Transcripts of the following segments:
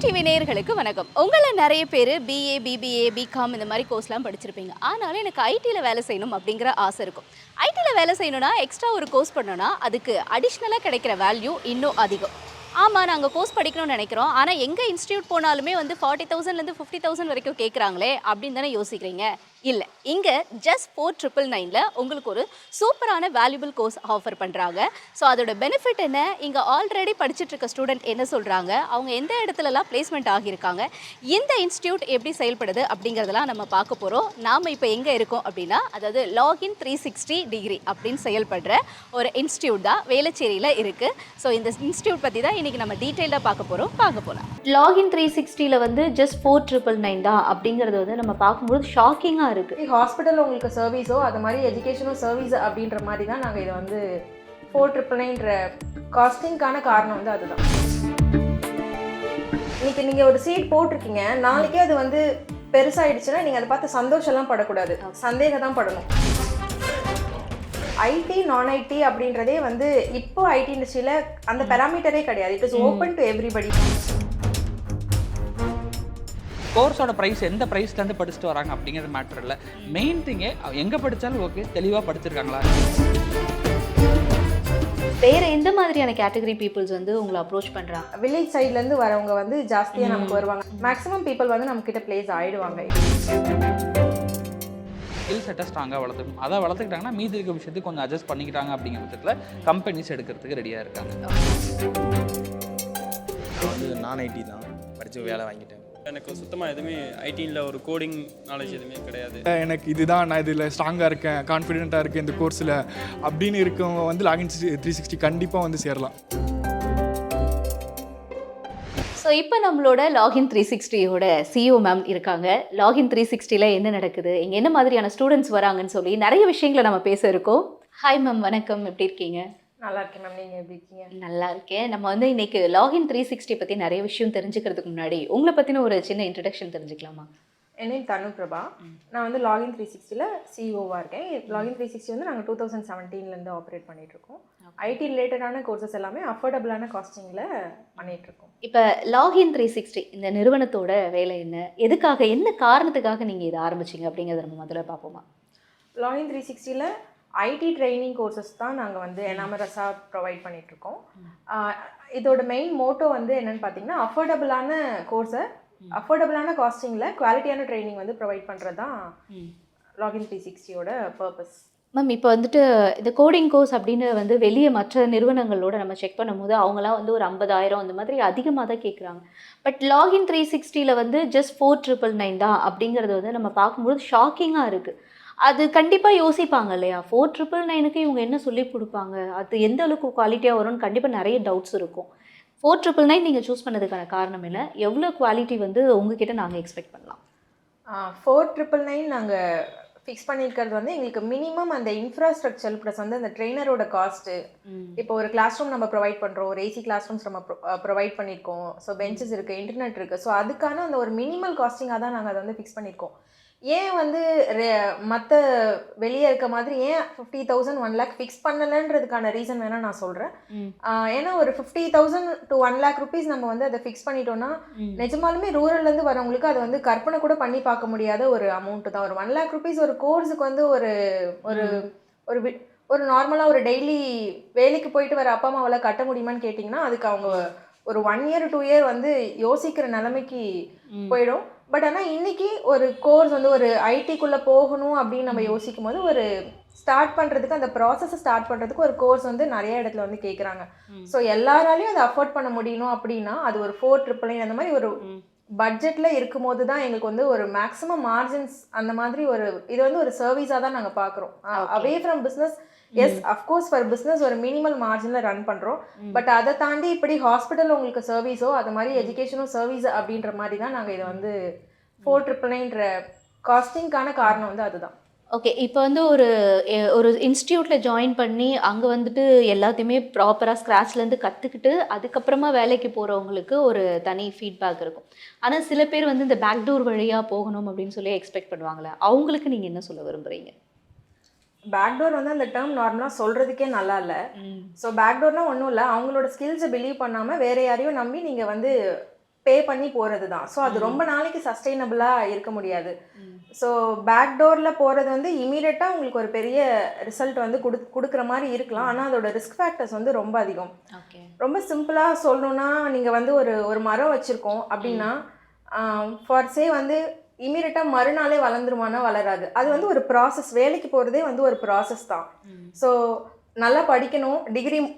TV நேயர்களுக்கு வணக்கம். உங்கள நிறைய பேர் பிஏ, பிபிஏ, பிகாம் இந்த மாதிரி கோர்ஸ்லாம் படிச்சிருப்பீங்க. ஆனாலும் எனக்கு ஐடியில் வேலை செய்யணும் அப்படிங்கிற ஆசை இருக்கும். ஐடியில் வேலை செய்யணும்னா எக்ஸ்ட்ரா ஒரு கோர்ஸ் பண்ணணும்னா அதுக்கு அடிஷ்னலாக கிடைக்கிற வேல்யூ இன்னும் அதிகம். ஆமாம், நாங்கள் கோர்ஸ் படிக்கணும்னு நினைக்கிறோம். ஆனால் எங்கள் இன்ஸ்டியூட் போனாலுமே 40,000லேருந்து 50,000 வரைக்கும் கேட்குறாங்களே அப்படின்னு தானே யோசிக்கிறீங்க. இல்லை, இங்கே ஜஸ்ட் 4,999ல் உங்களுக்கு ஒரு சூப்பரான வேல்யூபிள் கோர்ஸ் ஆஃபர் பண்ணுறாங்க. ஸோ அதோட பெனிஃபிட் என்ன, இங்கே ஆல்ரெடி படிச்சுட்டு இருக்க ஸ்டூடெண்ட் என்ன சொல்கிறாங்க, அவங்க எந்த இடத்துலலாம் பிளேஸ்மெண்ட் ஆகியிருக்காங்க, இந்த இன்ஸ்டியூட் எப்படி செயல்படுது அப்படிங்கிறதெல்லாம் நம்ம பார்க்க போகிறோம். நாம் இப்போ எங்கே இருக்கோம் அப்படின்னா, அதாவது லாகின் 360 டிகிரி அப்படின்னு செயல்படுற ஒரு இன்ஸ்டியூட் தான் வேளச்சேரியில் இருக்குது. ஸோ இந்த இன்ஸ்டியூட் பற்றி தான் இன்றைக்கி நம்ம டீட்டெயிலாக பார்க்க போகலாம். லாகின் 360ல் ஜஸ்ட் 4,999 தான் அப்படிங்கிறது நம்ம பார்க்கும்போது ஷாக்கிங்காக இருக்குது. ஹாஸ்பிட்டல் உங்களுக்கு சர்வீஸோ அது மாதிரி எஜுகேஷனோ சர்வீஸ் அப்படின்ற மாதிரி தான் நாங்கள் இதை 4,999ன்ற காஸ்டிங்கான காரணம் அதுதான். இன்னைக்கு நீங்கள் ஒரு சீட் போட்டிருக்கீங்க, நாளைக்கே அது பெருசாகிடுச்சுன்னா நீங்கள் அதை பார்த்து சந்தோஷம்லாம் படக்கூடாது, சந்தேகம் தான் படணும். ஐடி நான் ஐடி அப்படின்றதே இப்போ ஐடி இண்டஸ்ட்ரியில் அந்த பேராமீட்டரே கிடையாது. It is open to everybody. கோர்ஸோட ப்ரைஸ் எந்த ப்ரைஸ்லேருந்து படிச்சுட்டு வராங்க அப்படிங்கிறது மேட்டர் இல்லை. மெயின் திங்கே எங்கே படித்தாலும் ஓகே, தெளிவாக படிச்சிருக்காங்களா. வேறு எந்த மாதிரியான கேட்டகரி பீப்புள்ஸ் உங்களை அப்ரோச் பண்ணுறாங்க? வில்லேஜ் சைட்லேருந்து வரவங்க ஜாஸ்தியாக நமக்கு வருவாங்க. மேக்ஸிமம் பீப்புள் நம்மக்கிட்ட பிளேஸ் ஆகிடுவாங்க. ஸ்கில் செட்டை ஸ்ட்ராங்காக வளர்த்துக்கணும். அதை வளர்த்துக்கிட்டாங்கன்னா மீதி இருக்க விஷயத்துக்கு கொஞ்சம் அட்ஜஸ்ட் பண்ணிக்கிட்டாங்க அப்படிங்கிற பட்சத்தில் கம்பெனிஸ் எடுக்கிறதுக்கு ரெடியாக இருக்காங்க. நான் ஐடி தான் படித்து வேலை வாங்கிட்டேன். எனக்கு சுத்தமாக எதுவுமே ஐடியில் ஒரு கோடிங் நாலேஜ் எதுவுமே கிடையாது. எனக்கு இதுதான், நான் இதில் ஸ்ட்ராங்காக இருக்கேன், கான்ஃபிடென்ட்டாக இருக்கேன் இந்த கோர்ஸில் அப்படின்னு இருக்கவங்க லாகின் 360 கண்டிப்பாக சேரலாம். ஸோ இப்போ நம்மளோட லாகின் 360யோட சிஇஓ மேம் இருக்காங்க. லாகின் 360ல் என்ன நடக்குது, இங்கே என்ன மாதிரியான ஸ்டூடெண்ட்ஸ் வராங்கன்னு சொல்லி நிறைய விஷயங்களை நம்ம பேச இருக்கோம். ஹாய் மேம், வணக்கம். எப்படி இருக்கீங்க? நல்லா இருக்கேன் மேம், நீங்கள் எப்படி இருக்கீங்க? நல்லா இருக்கேன். நம்ம இன்னைக்கு லாகின் 360 பற்றி நிறைய விஷயம் தெரிஞ்சுக்கிறதுக்கு முன்னாடி உங்களை பற்றின ஒரு சின்ன இன்ட்ரடக்ஷன் தெரிஞ்சுக்கலாமா? என் நேம் தனு பிரபா. நான் லாகின் 360ல் சிஇஓவாக இருக்கேன். லாகின் 360 நாங்கள் 2017லேருந்து ஆப்ரேட் பண்ணிகிட்ருக்கோம். ஐடி ரிலேட்டடான கோர்சஸ் எல்லாமே அஃபோர்டபுளான காஸ்டிங்கில் பண்ணிகிட்ருக்கோம். இப்போ லாகின் 360 இந்த நிறுவனத்தோட வேலை என்ன, எதுக்காக, என்ன காரணத்துக்காக நீங்கள் இதை ஆரம்பிச்சிங்க அப்படிங்கிறத நம்ம முதல்ல பார்ப்போமா? லாகின் 360ல் ஐடி ட்ரைனிங் கோர்சஸ் தான் நாங்கள் எனாமரஸாக ப்ரொவைட் பண்ணிகிட்ருக்கோம். இதோட மெயின் மோட்டோ என்னென்னு பார்த்தீங்கன்னா, அஃபோர்டபுளான கோர்ஸை அஃபோர்டபுளான காஸ்டிங்கில் குவாலிட்டியான ட்ரைனிங் ப்ரொவைட் பண்ணுறது தான் லாகின் 360யோட பர்பஸ். மேம், இப்போ இந்த கோடிங் கோர்ஸ் அப்படின்னு வெளியே மற்ற நிறுவனங்களோட நம்ம செக் பண்ணும்போது அவங்களாம் ஒரு 50,000 அந்த மாதிரி அதிகமாக தான் கேட்குறாங்க. பட் லாகின் 360ல் ஜஸ்ட் 4,999 தான் அப்படிங்கிறது நம்ம பார்க்கும்போது ஷாக்கிங்காக இருக்குது. அது கண்டிப்பாக யோசிப்பாங்க இல்லையா, 4,999க்கு இவங்க என்ன சொல்லி கொடுப்பாங்க, அது எந்த அளவுக்கு குவாலிட்டியாக வரும்னு கண்டிப்பாக நிறைய டவுட்ஸ் இருக்கும். 4,999 நீங்கள் சூஸ் பண்ணதுக்கான காரணம் என்ன, எவ்வளோ குவாலிட்டி உங்ககிட்ட நாங்கள் எக்ஸ்பெக்ட் பண்ணலாம்? 4,999 நாங்கள் ஃபிக்ஸ் பண்ணியிருக்கிறது எங்களுக்கு மினிமம் அந்த இன்ஃப்ராஸ்ட்ரக்சர் ப்ளஸ் அந்த ட்ரெயினரோட காஸ்ட்டு. இப்போ ஒரு கிளாஸ் ரூம் நம்ம ப்ரொவைட் பண்ணுறோம், ஒரு ஏசி கிளாஸ் ரூம்ஸ் நம்ம ப்ரொவைட் பண்ணியிருக்கோம். ஸோ பெஞ்சஸ் இருக்குது, இன்டர்நெட் இருக்குது. ஸோ அதுக்கான அந்த ஒரு மினிமல் காஸ்டிங்காக தான் நாங்கள் அதை ஃபிக்ஸ் பண்ணியிருக்கோம். ஏன் மற்ற வெளியே இருக்க மாதிரி ஏன் 50,000 1 lakh ஃபிக்ஸ் பண்ணலைன்றதுக்கான ரீசன் வேணால் நான் சொல்கிறேன். ஏன்னா ஒரு 50,000 to 1 lakh rupees நம்ம அதை ஃபிக்ஸ் பண்ணிட்டோம்னா நிஜமாலுமே ரூரல்லேருந்து வரவங்களுக்கு அது கற்பனை கூட பண்ணி பார்க்க முடியாத ஒரு அமௌண்ட்டு தான். ஒரு 1 lakh rupees ஒரு கோர்ஸுக்கு ஒரு ஒரு ஒரு ஒரு நார்மலாக ஒரு டெய்லி வேலைக்கு போயிட்டு வர அப்பா அம்மாவால் கட்ட முடியுமான்னு கேட்டிங்கன்னா அதுக்கு அவங்க ஒரு 1 year 2 year யோசிக்கிற நிலைமைக்கு போயிடும். பட் ஆனால் இன்றைக்கி ஒரு கோர்ஸ் ஒரு ஐடிக்குள்ளே போகணும் அப்படின்னு நம்ம யோசிக்கும் போது ஒரு ஸ்டார்ட் பண்ணுறதுக்கு, அந்த ப்ராசஸை ஸ்டார்ட் பண்ணுறதுக்கு ஒரு கோர்ஸ் நிறைய இடத்துல கேட்குறாங்க. ஸோ எல்லாராலையும் அதை அஃபோர்ட் பண்ண முடியணும் அப்படின்னா அது ஒரு 4,999 அந்த மாதிரி ஒரு பட்ஜெட்டில் இருக்கும்போது தான் எங்களுக்கு ஒரு மேக்ஸிமம் மார்ஜின்ஸ் அந்த மாதிரி இது ஒரு சர்வீஸாக தான் நாங்கள் பார்க்குறோம். Away from business, yes of course for business ஒரு மினிமல் மார்ஜினில் ரன் பண்ணுறோம். பட் அதை தாண்டி இப்படி ஹாஸ்பிட்டல் உங்களுக்கு சர்வீஸோ அது மாதிரி எஜுகேஷனோ சர்வீஸ் அப்படின்ற மாதிரி தான் நாங்கள் இதை 4,999ன்ற காஸ்டிங்கான காரணம் அதுதான். ஓகே, இப்போ ஒரு ஒரு இன்ஸ்டியூட்டில் ஜாயின் பண்ணி அங்கே எல்லாத்தையுமே ப்ராப்பராக ஸ்க்ராட்ச்லேருந்து கற்றுக்கிட்டு அதுக்கப்புறமா வேலைக்கு போகிறவங்களுக்கு ஒரு தனி ஃபீட்பேக் இருக்கும். ஆனால் சில பேர் இந்த பேக்டோர் வழியாக போகணும் அப்படின்னு சொல்லி எக்ஸ்பெக்ட் பண்ணுவாங்களே, அவங்களுக்கு நீங்கள் என்ன சொல்ல விரும்புகிறீங்க? பேக்டோர் அந்த டேர்ம் நார்மலாக சொல்கிறதுக்கே நல்லா இல்லை. ஸோ பேக்டோர்னால் ஒன்றும் இல்லை, அவங்களோட ஸ்கில்ஸை பிலீவ் பண்ணாமல் வேறு யாரையும் நம்பி நீங்கள் பே பண்ணி போகிறது தான். ஸோ அது ரொம்ப நாளைக்கு சஸ்டெயினபிளாக இருக்க முடியாது. ஸோ பேக் டோரில் போகிறது வந்து இமீடியட்டாக உங்களுக்கு ஒரு பெரிய ரிசல்ட் வந்து கொடுக்குற மாதிரி இருக்கலாம். ஆனால் அதோட ரிஸ்க் ஃபேக்டர்ஸ் வந்து ரொம்ப அதிகம். ரொம்ப சிம்பிளாக சொல்லணுன்னா, நீங்கள் வந்து ஒரு மரம் வச்சுருக்கோம் அப்படின்னா ஃபார் சே வந்து இமீடியட்டாக மறுநாளே வளர்ந்துருமானா வளராது. அது வந்து ஒரு ப்ராசஸ். வேலைக்கு போகிறதே வந்து ஒரு ப்ராசஸ் தான். ஸோ நல்லா படிக்கணும்,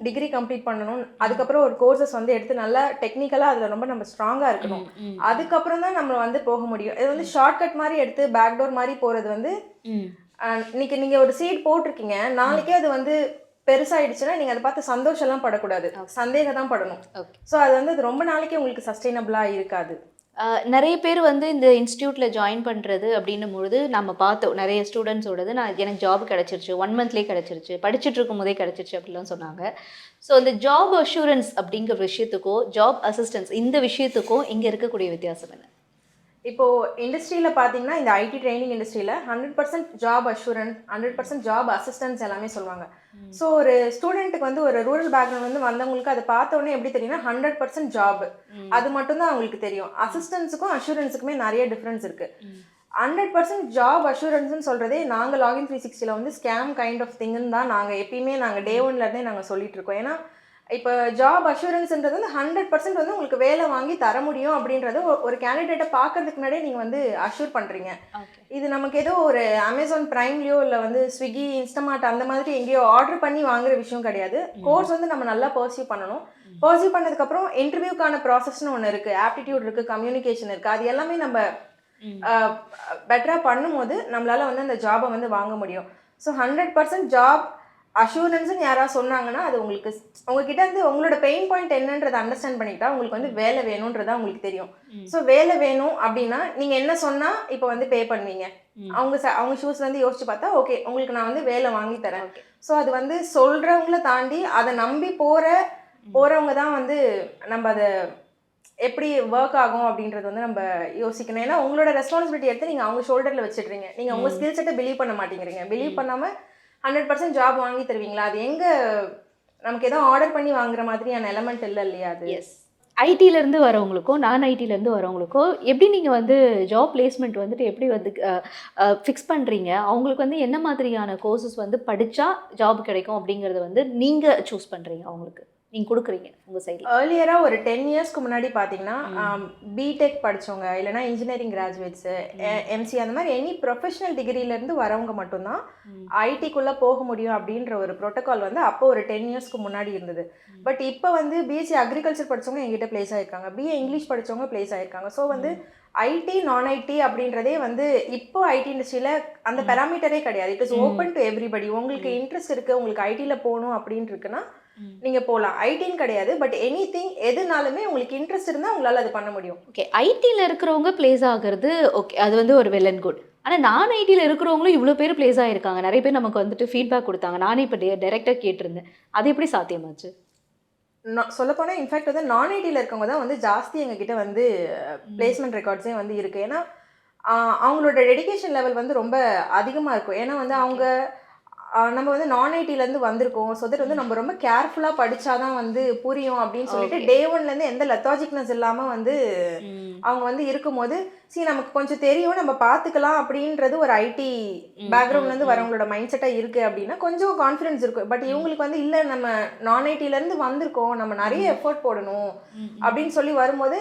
டிகிரி கம்ப்ளீட் பண்ணணும், அதுக்கப்புறம் ஒரு கோர்சஸ் வந்து எடுத்து நல்லா டெக்னிக்கலாக அதில் ரொம்ப நம்ம ஸ்ட்ராங்காக இருக்கணும். அதுக்கப்புறம் தான் நம்ம வந்து போக முடியும். இது வந்து ஷார்ட்கட் மாதிரி எடுத்து பேக்டோர் மாதிரி போகிறது வந்து இன்னைக்கு நீங்கள் ஒரு சீட் போட்டிருக்கீங்க, நாளைக்கே அது வந்து பெருசாயிடுச்சுன்னா நீங்கள் அதை பார்த்து சந்தோஷம்லாம் படக்கூடாது, சந்தேகம் தான் படணும். ஸோ அது வந்து அது ரொம்ப நாளைக்கு உங்களுக்கு சஸ்டெயினபிளாக இருக்காது. நிறைய பேர் வந்து இந்த இன்ஸ்டியூட்டில் ஜாயின் பண்ணுறது அப்படின்னும் பொழுது நம்ம பார்த்தோம் நிறைய ஸ்டூடெண்ட்ஸோடது, எனக்கு ஜாப் கிடச்சிருச்சு 1 மந்த்லேயே கிடச்சிருச்சு, படிச்சுட்டு இருக்கும் போதே கிடச்சிருச்சு அப்படிலாம் சொன்னாங்க. ஸோ இந்த ஜாப் அஷூரன்ஸ் அப்படிங்கிற விஷயத்துக்கோ ஜாப் அசிஸ்டன்ஸ் இந்த விஷயத்துக்கும் இங்கே இருக்கக்கூடிய வித்தியாசம் என்ன? இப்போது இண்டஸ்ட்ரியில் பார்த்தீங்கன்னா, இந்த ஐடி ட்ரைனிங் இண்டஸ்ட்ரியில் 100% ஜாப் அஷூரன்ஸ், 100% ஜாப் அசிஸ்டன்ஸ் எல்லாமே சொல்லுவாங்க. ஸோ ஒரு ஸ்டூடெண்ட்டுக்கு வந்து ஒரு ரூரல் பேக்ரவுண்ட் வந்து வந்தவங்களுக்கு அதை பார்த்த உடனே எப்படி தெரியும்னா 100% ஜாப், அது மட்டும்தான் அவங்களுக்கு தெரியும். அசிஸ்டன்ஸுக்கும் அஷூரன்ஸுக்குமே நிறைய டிஃப்ரென்ஸ் இருக்குது. 100% ஜாப் அஷூரன்ஸ்னு சொல்கிறதே நாங்கள் லாகின் 360 வந்து ஸ்கேம் கைண்ட் ஆஃப் திங்குன்னு தான் நாங்கள் எப்பயுமே டே 1லேருந்தே நாங்கள் சொல்லிட்டு இருக்கோம். ஏன்னா இப்போ ஜாப் அஷூரன்ஸ்ன்றது வந்து 100% வந்து உங்களுக்கு வேலை வாங்கி தர முடியும் அப்படின்றது ஒரு கேண்டிடேட்டை பார்க்கறதுக்கு முன்னாடியே நீங்கள் வந்து அஷூர் பண்ணுறீங்க. இது நமக்கு ஏதோ ஒரு அமேசான் ப்ரைம்லேயோ இல்லை வந்து ஸ்விக்கி இன்ஸ்டமார்ட் அந்த மாதிரி எங்கேயோ ஆர்டர் பண்ணி வாங்குற விஷயம் கிடையாது. கோர்ஸ் வந்து நம்ம நல்லா பர்சியூ பண்ணணும். பர்சியூ பண்ணதுக்கப்புறம் இன்டர்வியூக்கான ப்ராசஸ்னு ஒன்று இருக்குது, ஆப்டிடியூட் இருக்குது, கம்யூனிகேஷன் இருக்குது. அது எல்லாமே நம்ம பெட்டராக பண்ணும்போது நம்மளால் வந்து அந்த ஜாபை வந்து வாங்க முடியும். ஸோ 100% ஜாப் அஷூரன்ஸ்னு யாராவது சொன்னாங்கன்னா அது உங்களுக்கு உங்ககிட்ட வந்து உங்களோட பெயின் பாயிண்ட் என்னன்றதை அண்டர்ஸ்டாண்ட் பண்ணிக்கிட்டா உங்களுக்கு வந்து வேலை வேணுன்றதா உங்களுக்கு தெரியும். ஸோ வேலை வேணும் அப்படின்னா நீங்கள் என்ன சொன்னால் இப்போ வந்து பே பண்ணுவீங்க. அவங்க ஷூஸ் வந்து யோசிச்சு பார்த்தா ஓகே உங்களுக்கு நான் வந்து வேலை வாங்கி தரேன். ஸோ அது வந்து சொல்கிறவங்கள தாண்டி அதை நம்பி போகிறவங்க தான் வந்து நம்ம அதை எப்படி ஒர்க் ஆகும் அப்படின்றது வந்து நம்ம யோசிக்கணும். ஏன்னா உங்களோட ரெஸ்பான்சிபிலிட்டி எடுத்து நீங்கள் அவங்க ஷோல்டரில் வச்சுட்றீங்க. நீங்கள் உங்கள் ஸ்கில் செட்டை பிலீவ் பண்ண மாட்டேங்கிறீங்க. பிலீவ் பண்ணாமல் 100% ஜாப் வாங்கி தருவீங்களா? அது எங்கே நமக்கு ஏதோ ஆர்டர் பண்ணி வாங்குற மாதிரியான எலமெண்ட் இல்லை இல்லையா? அது ஐடியிலேருந்து வரவங்களுக்கோ நான் ஐடியிலேருந்து வரவங்களுக்கோ எப்படி நீங்கள் வந்து ஜாப் பிளேஸ்மெண்ட் வந்துட்டு எப்படி வந்து ஃபிக்ஸ் பண்ணுறீங்க? அவங்களுக்கு வந்து என்ன மாதிரியான கோர்சஸ் வந்து படித்தா ஜாப் கிடைக்கும் அப்படிங்கிறத வந்து நீங்கள் சூஸ் பண்ணுறீங்க, அவங்களுக்கு நீங்கள் கொடுக்குறீங்க உங்கள் சைடில்? ஏர்லியராக ஒரு 10 இயர்ஸ்க்கு முன்னாடி பார்த்தீங்கன்னா பிடெக் படித்தவங்க இல்லைனா இன்ஜினியரிங் கிராஜுவேட்ஸு, எம்சி அந்த மாதிரி எனி ப்ரொஃபஷனல் டிகிரியிலேருந்து வரவங்க மட்டும்தான் ஐடிக்குள்ளே போக முடியும் அப்படின்ற ஒரு ப்ரோட்டோகால் வந்து அப்போ ஒரு 10 இயர்ஸ்க்கு முன்னாடி இருந்தது. பட் இப்போ வந்து பிஎஸ்சி அக்ரிகல்ச்சர் படித்தவங்க எங்கிட்ட பிளேஸ் ஆகிருக்காங்க, பிஏ இங்கிலீஷ் படித்தவங்க பிளேஸ் ஆகிருக்காங்க. ஸோ வந்து ஐடி நான் ஐடி அப்படின்றதே வந்து இப்போ ஐடி இண்டஸ்ட்ரியில் அந்த பேராமீட்டரே கிடையாது. It is open to everybody. உங்களுக்கு இன்ட்ரெஸ்ட் இருக்குது, உங்களுக்கு ஐடியில் போகணும் அப்படின்னு இருக்குன்னா நீங்கள் போகலாம். ஐடின்னு கிடையாது, பட் எனிதிங் எதுனாலுமே உங்களுக்கு இன்ட்ரெஸ்ட் இருந்தால் உங்களால் அது பண்ண முடியும். ஓகே, ஐடியில் இருக்கிறவங்க பிளேஸ் ஆகிறது ஓகே, அது வந்து ஒரு வெல் அண்ட் குட். ஆனால் நான் ஐடியில் இருக்கிறவங்களும் இவ்வளோ பேர் பிளேஸ் ஆகிருக்காங்க. நிறைய பேர் நமக்கு வந்துட்டு ஃபீட்பேக் கொடுத்தாங்க. நானே இப்போ டைரெக்டாக கேட்டிருந்தேன், அது எப்படி சாத்தியமாச்சு? சொல்லப்போனால் இன்ஃபேக்ட் வந்து நான் ஐடியில் இருக்கவங்க தான் வந்து ஜாஸ்தி எங்ககிட்ட வந்து பிளேஸ்மெண்ட் ரெக்கார்ட்ஸே வந்து இருக்குது. ஏன்னா அவங்களோட டெடிகேஷன் லெவல் வந்து ரொம்ப அதிகமாக இருக்கும். ஏன்னா வந்து அவங்க நம்ம வந்து நான் ஐடியிலேருந்து வந்திருக்கோம். ஸோ தட் வந்து நம்ம ரொம்ப கேர்ஃபுல்லாக படித்தாதான் வந்து புரியும் அப்படின்னு சொல்லிட்டு டே 1லேருந்து எந்த லெத்தாஜிக்னஸ் இல்லாமல் வந்து அவங்க வந்து இருக்கும்போது நமக்கு கொஞ்சம் தெரியும், நம்ம பார்த்துக்கலாம் அப்படின்றது ஒரு ஐடி பேக்ரவுண்ட்லேருந்து வரவங்களோட மைண்ட் செட்டாக இருக்குது அப்படின்னா கொஞ்சம் கான்ஃபிடன்ஸ் இருக்கும். பட் இவங்களுக்கு வந்து இல்லை, நம்ம நான் ஐடியிலேருந்து வந்திருக்கோம், நம்ம நிறைய எஃபர்ட் போடணும் அப்படின்னு சொல்லி வரும்போது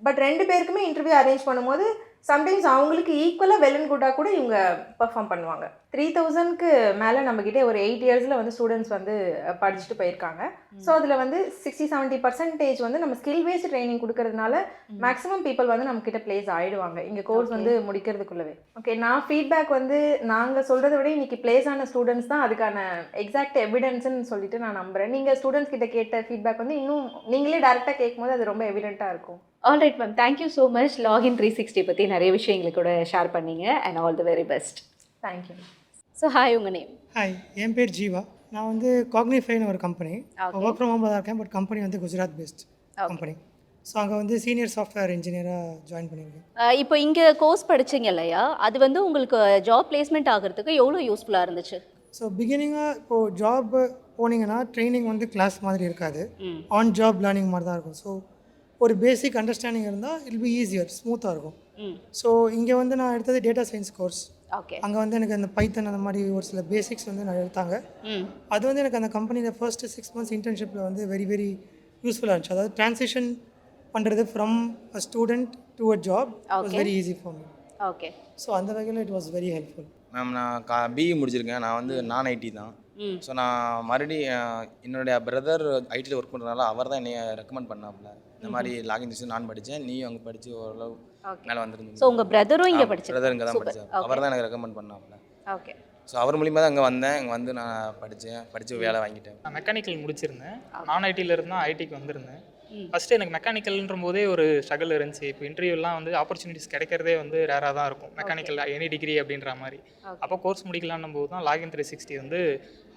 பட் 2 பேருக்குமே இன்டர்வியூ அரேஞ்ச் பண்ணும்போது சம்டைம்ஸ் அவங்களுக்கு ஈக்குவலாக வெல் அண்ட் குட்டாக கூட இவங்க பெர்ஃபார்ம் பண்ணுவாங்க. 3000க்கு மேலே நம்மக்கிட்டே ஒரு 8 இயர்ஸில் வந்து ஸ்டூடெண்ட்ஸ் வந்து படிச்சுட்டு போயிருக்காங்க. ஸோ அதில் வந்து 60-70% வந்து நம்ம ஸ்கில் பேஸ்ட் ட்ரைனிங் கொடுக்கறதுனால மேக்ஸிமம் பீப்புள் வந்து நம்மக்கிட்ட பிளேஸ் ஆகிடுவாங்க இங்கே கோர்ஸ் வந்து முடிக்கிறதுக்குள்ளவே. ஓகே, நான் ஃபீட்பேக் வந்து நாங்கள் சொல்கிறத விட இன்றைக்கி பிளேஸ் ஆன ஸ்டூடெண்ட்ஸ் தான் அதுக்கான எக்ஸாக்ட் எவிடன்ஸ்ன்னு சொல்லிட்டு நான் நம்புகிறேன். நீங்கள் ஸ்டூடெண்ட்ஸ் கிட்ட கேட்ட ஃபீட்பேக் வந்து இன்னும் நீங்களே டேரெக்டாக கேட்கும்போது அது ரொம்ப எவிடெண்ட்டாக இருக்கும். Alright ma'am, thank you so much. Login 360 பற்றி நிறைய விஷயங்களுக்கு கூட ஷேர் பண்ணீங்க and all the very best. Thank you. So hi, உங்கள் நேம்? ஹாய், என் பேர் ஜீவா. நான் வந்து காக்னிஃபைன்னு ஒரு கம்பெனி ஒர்க் ஃப்ரம் ஹோமில் தான் இருக்கேன். பட் கம்பெனி வந்து குஜராத் பேஸ்ட் கம்பெனி. ஸோ அங்கே வந்து சீனியர் சாஃப்ட்வேர் இன்ஜினியராக ஜாயின் பண்ணியிருக்கேன். இப்போ இங்கே கோர்ஸ் படிச்சிங்க இல்லையா, அது வந்து உங்களுக்கு ஜாப் பிளேஸ்மெண்ட் ஆகிறதுக்கு எவ்வளோ யூஸ்ஃபுல்லாக இருந்துச்சு? ஸோ பிகினிங்காக இப்போது ஜாப் போனீங்கன்னா ட்ரைனிங் வந்து கிளாஸ் மாதிரி இருக்காது, ஆன் ஜாப் லேர்னிங் மாதிரி தான் இருக்கும். ஸோ ஒரு பேசிக் அண்டர்ஸ்டாண்டிங் இருந்தால் இல் பி ஈஸியர், ஸ்மூத்தாக இருக்கும். ஸோ இங்கே வந்து நான் எடுத்தது டேட்டா சயின்ஸ் கோர்ஸ். ஓகே. அங்கே வந்து எனக்கு அந்த பைத்தன் அந்த மாதிரி ஒரு சில பேசிக்ஸ் வந்து நான் எடுத்தாங்க. அது வந்து எனக்கு அந்த கம்பெனியில் ஃபர்ஸ்ட்டு 6 months இன்டர்ன்ஷிப்பில் வந்து வெரி வெரி யூஸ்ஃபுல்லாக இருந்துச்சு. அதாவது ட்ரான்சிஷன் பண்ணுறது from a student to a job was very easy for me. Okay. So அந்த வகையில் it was very helpful. Ma'am நான் பிஇ முடிச்சிருக்கேன். நான் வந்து நான் ஐடி தான். ஸோ நான் மறுபடியும் என்னுடைய பிரதர் ஐடியில் ஒர்க் பண்ணுறதுனால அவர் தான் என்னைய ரெக்கமெண்ட் பண்ணாப்புல. இந்த மாதிரி லாகின் டிஷன் நான் படித்தேன், நீயும் அங்கே படித்து ஓரளவு மேலே வந்துருந்தீங்க. ஸோ உங்கள் பிரதரும் இங்கே படிச்சு? பிரதர் இங்கே தான் படித்தார். அவர் தான் எனக்கு ரெக்கமெண்ட் பண்ணாப்புல. ஓகே. ஸோ அவர் மூலியமாக தான் அங்கே வந்தேன். இங்கே வந்து நான் படித்து வேலை வாங்கிட்டேன். நான் மெக்கானிக்கல் முடிச்சிருந்தேன். நான் ஐடியில் இருந்தால் ஐடிக்கு வந்திருந்தேன். ஃபஸ்ட்டு எனக்கு மெக்கானிக்கல்ன்ற போதே ஒரு ஸ்ட்ரகிள் இருந்துச்சு. இப்போ இன்டர்வியூலாம் வந்து ஆப்பர்ச்சுனிட்டிஸ் கிடைக்கிறதே வந்து ரேராக தான் இருக்கும் மெக்கானிக்கல் எனி டிகிரி அப்படின்ற மாதிரி. அப்போ கோர்ஸ் முடிக்கலான்னும் போது தான் லாகின் 360 வந்து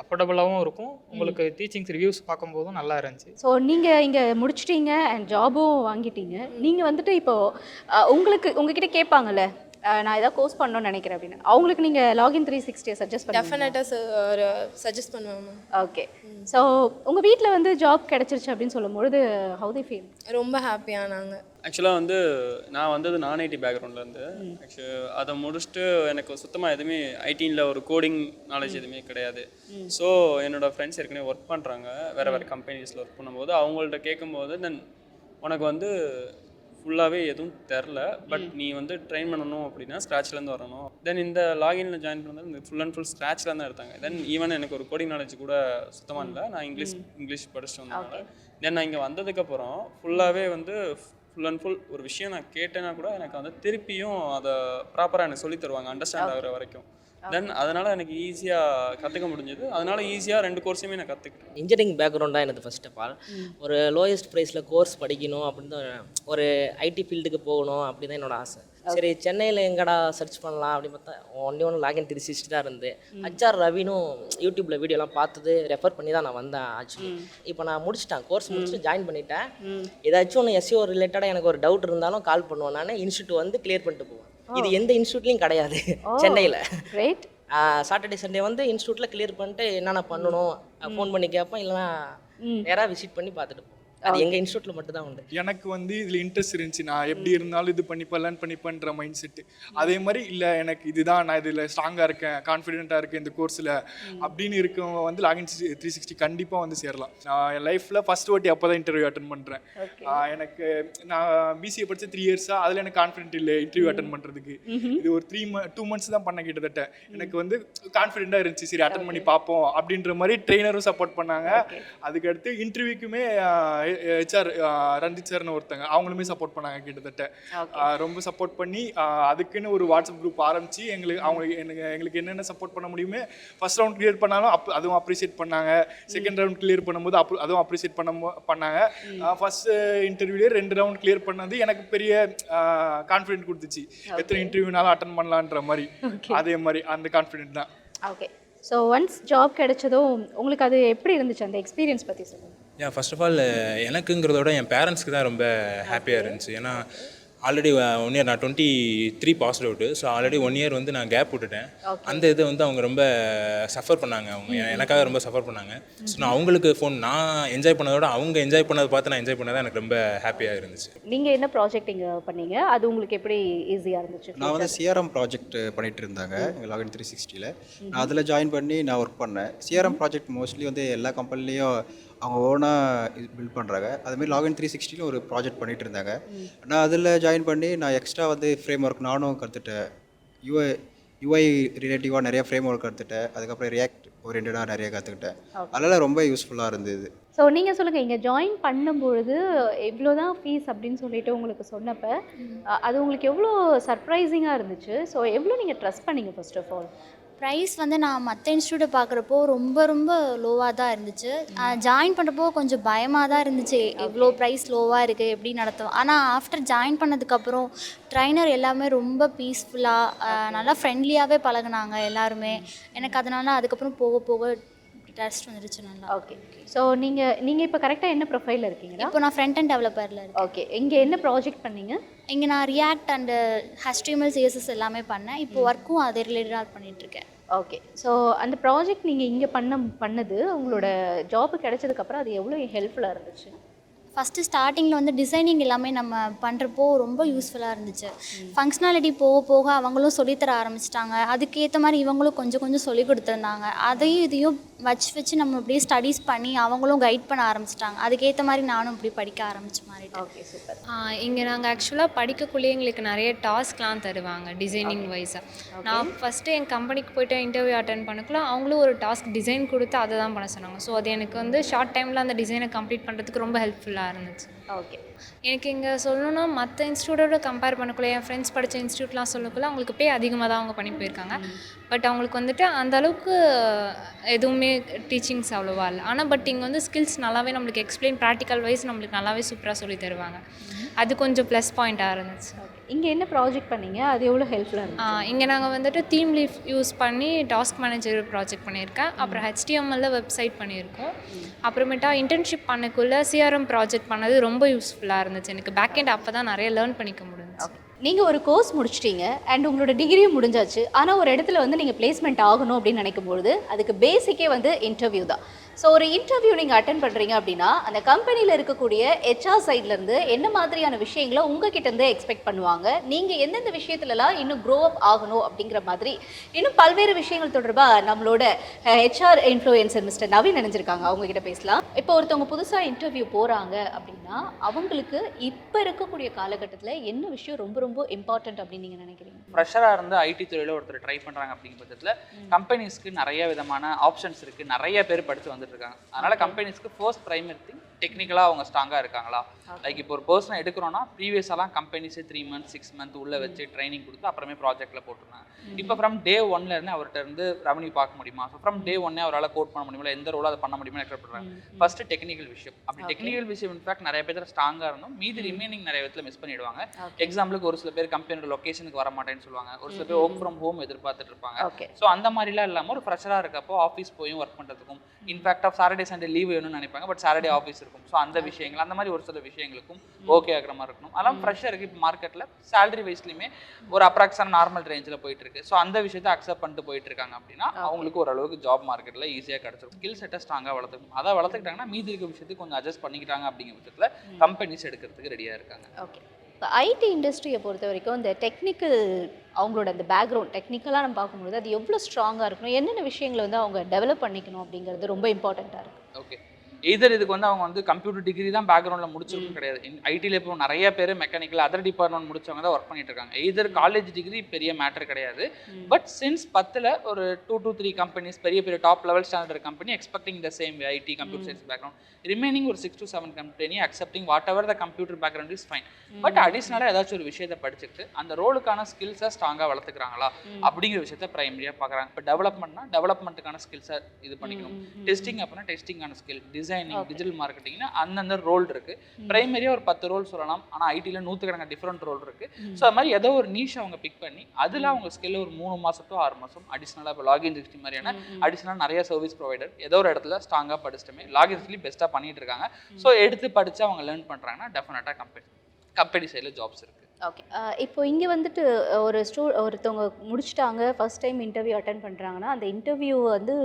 அஃபோர்டபுளாகவும் இருக்கும். உங்களுக்கு டீச்சிங்ஸ் ரிவ்யூஸ் பார்க்கும்போதும் நல்லா இருந்துச்சு. ஸோ நீங்கள் இங்கே முடிச்சிட்டீங்க அண்ட் ஜாபும் வாங்கிட்டீங்க. நீங்கள் வந்துட்டு இப்போது உங்ககிட்ட கேட்பாங்கல்ல, நான் ஏதாவது கோர்ஸ் பண்ணணும்னு நினைக்கிறேன் அப்படின்னு, அவங்களுக்கு நீங்கள் லாகின் 360 சஜஸ்ட் பண்ணுங்க? டெஃபினட்டாக சஜஸ்ட் பண்ணுவேன் மேம். ஓகே. ஸோ உங்கள் வீட்டில் வந்து ஜாப் கிடச்சிருச்சு அப்படின்னு சொல்லும்பொழுது ஹவு தே ஃபீல்? ரொம்ப ஹாப்பியாக நாங்கள். ஆக்சுவலாக வந்து நான் வந்தது நான் ஐடி பேக்ரவுண்ட்லேருந்து. ஆக்சுவலி அதை முடிச்சுட்டு எனக்கு சுத்தமாக எதுவுமே ஐடியில் ஒரு கோடிங் நாலேஜ் எதுவுமே கிடையாது. ஸோ என்னோடய ஃப்ரெண்ட்ஸ் ஏற்கனவே ஒர்க் பண்ணுறாங்க, வேறு கம்பெனிஸில் ஒர்க் பண்ணும்போது அவங்கள்ட்ட கேட்கும்போது தென் உனக்கு வந்து ஃபுல்லாகவே எதுவும் தெரில, பட் நீ வந்து ட்ரெயின் பண்ணணும் அப்படின்னா ஸ்க்ராட்ச்லேருந்து வரணும். தென் இந்த லாகினில் ஜாயின் பண்ணது இந்த ஃபுல் அண்ட் ஃபுல் ஸ்க்ராட்சில் தான் எடுத்தாங்க. தென் ஈவன் எனக்கு ஒரு கோடிங் நாலேஜ் கூட சுத்தமாக இல்லை. நான் இங்கிலீஷ் படிச்சுட்டு வந்ததுனால தென் நான் இங்கே வந்ததுக்கப்புறம் ஃபுல்லாகவே வந்து ஃபுல் அண்ட் ஃபுல் ஒரு விஷயம் நான் கேட்டேன்னா கூட எனக்கு வந்து திருப்பியும் அதை ப்ராப்பராக எனக்கு சொல்லி தருவாங்க அண்டர்ஸ்டாண்ட் ஆகிற வரைக்கும். தென் அதனால் எனக்கு ஈஸியாக கற்றுக்க முடிஞ்சது. அதனால் ஈஸியாக 2 கோர்ஸையுமே நான் கற்றுக்கிட்டேன். இன்ஜினியரிங் பேக்ரவுண்ட் தான் எனக்கு ஃபர்ஸ்ட் ஆஃப் ஆல். ஒரு லோயஸ்ட் ப்ரைஸில் கோர்ஸ் படிக்கணும் அப்படின்னு தான், ஒரு ஐடி ஃபீல்டுக்கு போகணும் அப்படி தான் என்னோட ஆசை. சரி சென்னையில் எங்கடா சர்ச் பண்ணலாம் அப்படின்னு பார்த்தா ஒன்று லாகின் 360 தான் இருந்து HR ரவினும் யூடியூப்பில் வீடியோலாம் பார்த்தது ரெஃபர் பண்ணி தான் நான் வந்தேன். ஆக்சுவலி இப்போ நான் முடிச்சிட்டேன், கோர்ஸ் முடிச்சுட்டு ஜாயின் பண்ணிட்டேன். ஏதாச்சும் ஒன்று SEO ரிலேட்டடாக எனக்கு ஒரு டவுட் இருந்தாலும் கால் பண்ணுவேன். நான் இன்ஸ்டியூட் வந்து கிளியர் பண்ணிட்டு போவேன். இது எந்த இன்ஸ்டியூட்லையும் கிடையாது சென்னையில். சாட்டர்டே சண்டே வந்து இன்ஸ்டியூட்டில் கிளியர் பண்ணிட்டு என்னென்ன பண்ணணும் ஃபோன் பண்ணி கேட்பேன், இல்லைனா நேராக விசிட் பண்ணி பார்த்துட்டு போவோம். அது எங்கள் இன்ஸ்டியூட்டில் மட்டும் தான் உண்டு. எனக்கு வந்து இதில் இன்ட்ரெஸ்ட் இருந்துச்சு. நான் எப்படி இருந்தாலும் இது பண்ணிப்பேன், லேர்ன் பண்ணிப்பேன்ற மைண்ட் செட்டு. அதே மாதிரி இல்லை எனக்கு இதுதான், நான் இதில் ஸ்ட்ராங்காக இருக்கேன், கான்ஃபிடென்ட்டாக இருக்கேன் இந்த கோர்ஸில் அப்படின்னு இருக்கவங்க வந்து லாகின் 360 கண்டிப்பாக வந்து சேரலாம். நான் என் லைஃப்பில் ஃபஸ்ட் வாட்டி அப்போ தான் இன்டர்வியூ அட்டன் பண்ணுறேன். எனக்கு நான் பிசிஏ படித்த 3 இயர்ஸாக அதில் எனக்கு கான்ஃபிடென்ட் இல்லை இன்டர்வியூ அட்டன் பண்ணுறதுக்கு. இது ஒரு 2 months தான் பண்ண கிட்டத்தட்ட. எனக்கு வந்து கான்ஃபிடென்ட்டாக இருந்துச்சு, சரி அட்டன் பண்ணி பார்ப்போம் அப்படின்ற மாதிரி ட்ரெயினரும் சப்போர்ட் பண்ணாங்க. அதுக்கடுத்து இன்டர்வியூக்குமே HR ரஞ்சித் சார்னு ஒருத்தங்க, அவங்களுமே சப்போர்ட் பண்ணாங்க கிட்டத்தட்ட. ரொம்ப சப்போர்ட் பண்ணி அதுக்குன்னு ஒரு வாட்ஸ்அப் குரூப் ஆரம்பிச்சு எங்களுக்கு என்னென்ன சப்போர்ட் பண்ண முடியுமே. ஃபர்ஸ்ட் ரவுண்ட் கிளியர் பண்ணாலும் அதுவும் அப்ரிஷியேட் பண்ணாங்க. செகண்ட் ரவுண்ட் கிளியர் பண்ணும்போது அதுவும் அப்ரிஷியேட் பண்ணாங்க. ஃபர்ஸ்ட் இன்டர்வியூலேயே 2 ரவுண்ட் கிளியர் பண்ணது எனக்கு பெரிய கான்ஃபிடென்ட் கொடுத்துச்சு. எத்தனை இன்டர்வியூனாலும் அட்டன் பண்ணலான்ற மாதிரி. அதே மாதிரி அந்த கான்ஃபிடென்ட் தான். ஓகே. ஸோ ஒன்ஸ் ஜாப் கிடைச்சதும் உங்களுக்கு அது எப்படி இருந்துச்சு, அந்த எக்ஸ்பீரியன்ஸ் பற்றி சொல்லுங்கள். ஃபர்ஸ்ட் ஆஃப் ஆல் எனக்குங்கிறத விட என் பேரண்ட்ஸ்க்கு தான் ரொம்ப ஹாப்பியாக இருந்துச்சு. ஏன்னா ஆல்ரெடி 1 year நான் 23 passed out. So already 1 year வந்து நான் கேப் விட்டுட்டேன். அந்த இதை வந்து அவங்க ரொம்ப சஃபர் பண்ணாங்க. அவங்க எனக்காக ரொம்ப சஃபர் பண்ணாங்க. ஸோ நான் அவங்களுக்கு நான் என்ஜாய் பண்ணதோட அவங்க என்ஜாய் பண்ணதை பார்த்து நான் என்ஜாய் பண்ணதான் எனக்கு ரொம்ப ஹாப்பியாக இருந்துச்சு. நீங்கள் என்ன ப்ராஜெக்ட் இங்கே பண்ணீங்க, அது உங்களுக்கு எப்படி ஈஸியாக இருந்துச்சு? நான் வந்து CRM ப்ராஜெக்ட் பண்ணிட்டு இருந்தாங்க எங்கள் லாகின் 360ல். நான் அதில் ஜாயின் பண்ணி நான் ஒர்க் பண்ணேன். CRM ப்ராஜெக்ட் மோஸ்ட்லி வந்து எல்லா கம்பெனிலையும் அவங்க ஓனாக பில்ட் பண்ணுறாங்க. அதுமாரி லாகின் 360லும் ஒரு ப்ராஜெக்ட் பண்ணிகிட்டு இருந்தாங்க. நான் அதில் ஜாயின் பண்ணி நான் எக்ஸ்ட்ரா வந்து ஃப்ரேம் ஒர்க் நானும் கற்றுட்டேன். யூஐ ரிலேட்டிவாக நிறைய ஃப்ரேம் ஒர்க் கற்றுட்டேன். அதுக்கப்புறம் ரியாக்ட் ஓரியன்டாக நிறைய கற்றுக்கிட்டேன். அதெல்லாம் ரொம்ப யூஸ்ஃபுல்லாக இருந்தது. ஸோ நீங்கள் சொல்லுங்கள், இங்கே ஜாயின் பண்ணும்பொழுது எவ்வளோ தான் ஃபீஸ் அப்படின்னு சொல்லிட்டு உங்களுக்கு சொன்னப்போ அது உங்களுக்கு எவ்வளோ சர்ப்ரைசிங்காக இருந்துச்சு? ஸோ எவ்வளோ நீங்கள் ட்ரஸ்ட் பண்ணீங்க ஃபர்ஸ்ட் ஆஃப் ஆல்? ப்ரைஸ் வந்து நான் மற்ற இன்ஸ்டியூட்டை பார்க்குறப்போ ரொம்ப ரொம்ப லோவாக தான் இருந்துச்சு. ஜாயின் பண்ணுறப்போ கொஞ்சம் பயமாக தான் இருந்துச்சு, இவ்வளோ ப்ரைஸ் லோவாக இருக்குது எப்படி நடத்துவோம். ஆனால் ஆஃப்டர் ஜாயின் பண்ணதுக்கப்புறம் ட்ரைனர் எல்லாமே ரொம்ப பீஸ்ஃபுல்லாக நல்லா ஃப்ரெண்ட்லியாகவே பழகுனாங்க எல்லாருமே. எனக்கு அதனால் அதுக்கப்புறம் போக போக டெஸ்ட் வந்துருச்சு நல்லா. ஓகே. ஸோ நீங்கள் இப்போ கரெக்டாக என்ன ப்ரொஃபைலில் இருக்கீங்க? இப்போ நான் ஃப்ரண்ட் அண்ட் டெவலப்பரில் இருக்கேன். ஓகே. இங்கே என்ன ப்ராஜெக்ட் பண்ணீங்க? இங்கே நான் ரியாக்ட் அண்டு HTML CSS எல்லாமே பண்ணேன். இப்போ ஒர்க்கும் அதே ரிலேட்டடாக பண்ணிகிட்ருக்கேன். ஓகே. ஸோ அந்த ப்ராஜெக்ட் நீங்கள் இங்கே பண்ணது உங்களோட ஜாப்பு கிடைச்சதுக்கப்புறம் அது எவ்வளோ ஹெல்ப்ஃபுல்லாக இருந்துச்சு? ஃபஸ்ட்டு ஸ்டார்டிங்கில் வந்து டிசைனிங் எல்லாமே நம்ம பண்ணுறப்போ ரொம்ப யூஸ்ஃபுல்லாக இருந்துச்சு. ஃபங்க்ஷனாலிட்டி போக போக அவங்களும் சொல்லித்தர ஆரம்பிச்சிட்டாங்க. அதுக்கேற்ற மாதிரி இவங்களும் கொஞ்சம் கொஞ்சம் சொல்லிக் கொடுத்துருந்தாங்க. அதையும் இதையும் வச்சு நம்ம அப்படியே ஸ்டடீஸ் பண்ணி அவங்களும் கைட் பண்ண ஆரம்பிச்சிட்டாங்க. அதுக்கேற்ற மாதிரி நானும் இப்படி படிக்க ஆரம்பிச்ச மாதிரி. Okay, super. இங்கே நாங்கள் ஆக்சுவலாக படிக்கக்குள்ளேயே எங்களுக்கு நிறைய டாஸ்க்லாம் தருவாங்க டிசைனிங் வைஸாக. நான் ஃபஸ்ட்டு என் கம்பெனிக்கு போய்ட்டு இன்டர்வியூ அட்டன் பண்ணக்குள்ள அவங்களும் ஒரு டாஸ்க் டிசைன் கொடுத்து அதை தான் பண்ண சொன்னாங்க. ஸோ அது எனக்கு வந்து ஷார்ட் டைமில் அந்த டிசைனை கம்ப்ளீட் பண்ணுறதுக்கு ரொம்ப ஹெல்ப்ஃபுல்லாக இருந்துச்சு. ஓகே. எனக்கு இங்கே சொல்லணும்னா மற்ற இன்ஸ்டியூட்டோட கம்பேர் பண்ணக்குள்ள என் ஃப்ரெண்ட்ஸ் படித்த இன்ஸ்டியூட்லாம் சொல்லக்குள்ள அவங்களுக்கு பே அதிகமாக தான் அவங்க பண்ணி போயிருக்காங்க. பட் அவங்களுக்கு வந்துட்டு அந்த அளவுக்கு எதுவுமே டீச்சிங்ஸ் அவ்வளோவா இல்லை. ஆனால் பட் இங்கே வந்து ஸ்கில்ஸ் நல்லாவே நம்மளுக்கு எக்ஸ்பிளைன் ப்ராக்டிக்கல் வைஸ் நம்மளுக்கு நல்லாவே சூப்பராக சொல்லி தருவாங்க. அது கொஞ்சம் ப்ளஸ் பாயிண்ட்டாக இருந்துச்சு. இங்கே என்ன ப்ராஜெக்ட் பண்ணீங்க? அது எவ்வளோ ஹெல்ப்ஃபுல்லாக இருந்துச்சு? இங்கே நாங்கள் வந்துட்டு தீம் லீஃப் யூஸ் பண்ணி டாஸ்க் மேனேஜர் ப்ராஜெக்ட் பண்ணியிருக்கேன். அப்புறம் HTML வெப்சைட் பண்ணியிருக்கோம். அப்புறமேட்டா இன்டர்ன்ஷிப் பண்ணக்குள்ள CRM ப்ராஜெக்ட் பண்ணது ரொம்ப யூஸ்ஃபுல்லாக இருந்துச்சு. எனக்கு பேக்கெண்ட் அப்போ தான் நிறைய லேர்ன் பண்ணிக்க முடிஞ்சுச்சு. நீங்கள் ஒரு கோர்ஸ் முடிச்சிட்டீங்க அண்ட் உங்களோட டிகிரியும் முடிஞ்சாச்சு. ஆனால் ஒரு இடத்துல வந்து நீங்கள் பிளேஸ்மெண்ட் ஆகணும் அப்படின்னு நினைக்கும்போது அதுக்கு பேசிக்கே வந்து இன்டர்வியூ தான். ஸோ ஒரு இன்டர்வியூ நீங்கள் அட்டன் பண்ணுறீங்க அப்படின்னா அந்த கம்பெனியில் இருக்கக்கூடிய HR சைட்லேருந்து என்ன மாதிரியான விஷயங்களை உங்ககிட்டேருந்து எக்ஸ்பெக்ட் பண்ணுவாங்க, நீங்கள் எந்தெந்த விஷயத்துலலாம் இன்னும் க்ரோ அப் ஆகணும் அப்படிங்கிற மாதிரி இன்னும் பல்வேறு விஷயங்கள் தொடர்பாக நம்மளோட HR இன்ஃப்ளூயன்சர் மிஸ்டர் நவீன் நினைஞ்சிருக்காங்க. அவங்ககிட்ட பேசலாம். இப்போ ஒருத்தவங்க புதுசாக இன்டர்வியூ போகிறாங்க அப்படின்னா அவங்களுக்கு இப்போ இருக்கக்கூடிய காலகட்டத்தில் என்ன விஷயம் ரொம்ப ரொம்ப இம்பார்ட்டன்ட் அப்படின்னு நீங்கள் நினைக்கிறீங்க? ஃப்ரெஷராக இருந்து ஐடி துறையில் ஒருத்தர் ட்ரை பண்ணுறாங்க அப்படிங்கிற பட்சத்தில் கம்பெனிஸ்க்கு நிறைய விதமான ஆப்ஷன்ஸ் இருக்குது. நிறைய பேர் படித்து வந்துட்டு இருக்காங்க. அதனால் கம்பெனிஸ்க்கு ஃபர்ஸ்ட் ப்ரைமரி திங் டெக்னிக்கலாக அவங்க ஸ்ட்ராங்காக இருக்காங்களா. லைக் இப்போ ஒரு பர்சனை எடுக்கிறோன்னா ப்ரீவியஸாலாம் கம்பெனிஸே 3 months 6 months உள்ளே வச்சு ட்ரைனிங் கொடுத்து அப்புறமே ப்ராஜெக்ட்டில் போட்டுருந்தாங்க. இப்போ ஃப்ரம் டே 1ல இருந்து அவர்கிட்ட இருந்து ரெவன்யூ பார்க்க முடியுமா, ஸோ ஃப்ரம் டே 1 அவரால் கோட் பண்ண முடியுமா, எந்த ரோலாக அதை பண்ண முடியுமா எக்ஸ்பெக்ட் பண்ணுறாங்க. ஃபர்ஸ்ட் டெக்னிக்கல் விஷயம். அப்படி டெக்னிக்கல் விஷயம் இன்ஃபேக்ட் நிறைய பேர் ஸ்ட்ராங்காக இருந்தோம், மீதி ரிமைனிங் நிறைய விதத்தில் மிஸ் பண்ணிடுவாங்க. எக்ஸாம்பிளுக்கு ஒரு சில பேர் கம்பெனியோட லொக்கேஷனுக்கு வர மாட்டேன்னு சொல்லுவாங்க. ஒரு சில பேர் ஒர்க் ஃப்ரம் ஹோம் எதிர்பார்த்துட்டு இருப்பாங்க. ஸோ அந்த மாதிரிலாம் இல்லாமல் ஒரு ஃப்ரெஷராக இருக்கப்போ ஆஃபீஸ் போயும் ஒர்க் பண்ணுறதுக்கும் in fact off Saturday Sunday leave வேணும்னு நினைப்பாங்க. பட் சாட்டர்டே ஆஃபீஸ் இருக்கும். ஸோ அந்த விஷயங்கள் அந்த மாதிரி ஒரு சில விஷயங்களுக்கும் ஓகே ஆகிற மாதிரி இருக்கணும். அதெல்லாம் ஃப்ரெஷருக்கு இப்போ மார்க்கெட்டில் சேலரி வைஸ்லையுமே ஒரு அப்ராக்ஸான நார்மல் ரேஞ்சில் போயிட்டு இருக்கு. ஸோ அந்த விஷயத்தை அக்செப்ட் பண்ணிட்டு போயிட்டு இருக்காங்க அப்படின்னா அவங்களுக்கு ஓரளவுக்கு ஜாப் மார்க்கெட்டில் ஈஸியாக கிடச்சிடும். ஸ்கில் செட்டை ஸ்ட்ராங்காக வளர்த்துக்கணும். அதை வளர்த்துக்கிட்டாங்கன்னா மீதி இருக்க விஷயத்துக்கு கொஞ்சம் அட்ஜஸ்ட் பண்ணிக்கிட்டாங்க அப்படிங்கிற பட்சத்தில் கம்பெனிஸ் எடுக்கிறதுக்கு ரெடியாக இருக்காங்க. ஓகே. இப்போ ஐடி இண்டஸ்ட்ரியை பொறுத்த வரைக்கும் இந்த டெக்னிக்கல் அவங்களோட அந்த பேக்ரவுண்ட் டெக்னிக்கலாக நம்ம பார்க்கும்போது அது எவ்வளோ ஸ்ட்ராங்காக இருக்கணும், என்னென்ன விஷயங்களை வந்து அவங்க டெவலப் பண்ணிக்கணும் அப்படிங்கிறது ரொம்ப இம்பார்ட்டண்ட்டாக இருக்குது. ஓகே. எதர் இதுக்கு வந்து அவங்க வந்து கம்ப்யூட்டர் டிகிரி தான் பேக்ரவுண்டில் முடிச்சிருக்கும் கிடையாது. ஐடியில் இப்போ நிறைய பேர் மெக்கானிக்கல் அதர் டிபார்ட்மெண்ட் முடிச்சவங்க தான் ஒர்க் பண்ணிட்டு இருக்காங்க. எதர் காலேஜ் டிகிரி பெரிய மேட்டர் கிடையாது. பட் சின்ஸ் 10ல் ஒரு 2 to 3 கம்பெனிஸ் பெரிய பெரிய top level standard company expecting the same ID computer science background. Remaining ஒரு 6 to 7 company accepting what ever the computer background is fine. But அடிஷ்னலாக ஏதாச்சும் ஒரு விஷயத்தை படிச்சுட்டு அந்த ரோலுக்கான ஸ்கில்ஸை ஸ்ட்ராங்காக வளர்த்துக்கிறாங்களா அப்படிங்கிற விஷயத்த ப்ரைமரியாக பார்க்குறாங்க. இப்போ டெவலப்மெண்ட்னா டெவலப்மெண்ட்டுக்கான ஸ்கில்ஸை இது பண்ணிக்கணும். டெஸ்டிங் அப்படின்னா டெஸ்டிங்கான ஸ்கில், டிசைனிங், டிஜிட்டல் மார்க்கெட்டிங்னா அந்தந்த ரோல் இருக்கு. பிரைமரியா ஒரு 10 ரோல் சொல்லலாம். ஆனால் ஐடியில் 100 டிஃப்ரெண்ட் ரோல் இருக்கு. ஸோ அது மாதிரி ஏதோ ஒரு நீஷ் அவங்க பிக் பண்ணி அதில் அவங்க ஸ்கில் ஒரு 3 மாதம் to 6 மாதம் அடிஷ்னலாக இப்போ லாகின் 60 மாதிரியான அடிஷ்னலாக நிறைய சர்வீஸ் ப்ரொவைடர் ஏதோ ஒரு இடத்துல ஸ்ட்ராங்காக படிச்சுட்டுமே லாகின் 60 பெஸ்ட்டாக பண்ணிட்டு இருக்காங்க. ஸோ எடுத்து படித்து அவங்க லேர்ன் பண்ணுறாங்கன்னா டெஃபினட்டாக கம்பெனி சைடில் ஜாப்ஸ் இருக்குது. ஓகே. இப்போ இங்கே வந்துட்டு ஒருத்தவங்க முடிச்சுட்டாங்க, ஃபர்ஸ்ட் டைம் இன்டர்வியூ அட்டன் பண்ணுறாங்கன்னா அந்த இன்டர்வியூ வந்து